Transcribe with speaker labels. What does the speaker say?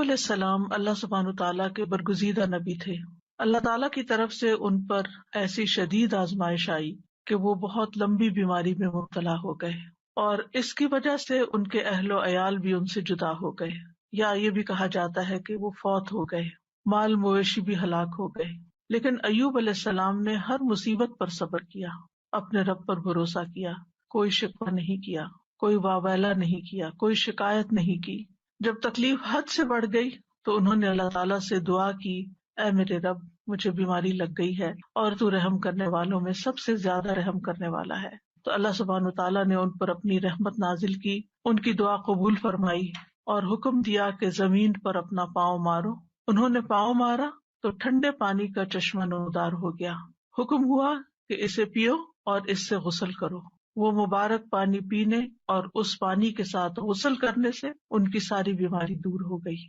Speaker 1: علیہ السلام اللہ سبحانہ تعالیٰ کے برگزیدہ نبی تھے۔ اللہ تعالیٰ کی طرف سے ان پر ایسی شدید آزمائش آئی کہ وہ بہت لمبی بیماری میں مبتلا ہو گئے، اور اس کی وجہ سے ان کے اہل و عیال بھی ان سے جدا ہو گئے، یا یہ بھی کہا جاتا ہے کہ وہ فوت ہو گئے، مال مویشی بھی ہلاک ہو گئے۔ لیکن ایوب علیہ السلام نے ہر مصیبت پر صبر کیا، اپنے رب پر بھروسہ کیا، کوئی شکوہ نہیں کیا، کوئی واویلا نہیں کیا، کوئی شکایت نہیں کی۔ جب تکلیف حد سے بڑھ گئی تو انہوں نے اللہ تعالیٰ سے دعا کی، اے میرے رب، مجھے بیماری لگ گئی ہے اور تو رحم کرنے والوں میں سب سے زیادہ رحم کرنے والا ہے۔ تو اللہ سبحانہ تعالیٰ نے ان پر اپنی رحمت نازل کی، ان کی دعا قبول فرمائی اور حکم دیا کہ زمین پر اپنا پاؤں مارو۔ انہوں نے پاؤں مارا تو ٹھنڈے پانی کا چشمہ نمودار ہو گیا۔ حکم ہوا کہ اسے پیو اور اس سے غسل کرو۔ وہ مبارک پانی پینے اور اس پانی کے ساتھ غسل کرنے سے ان کی ساری بیماری دور ہو گئی۔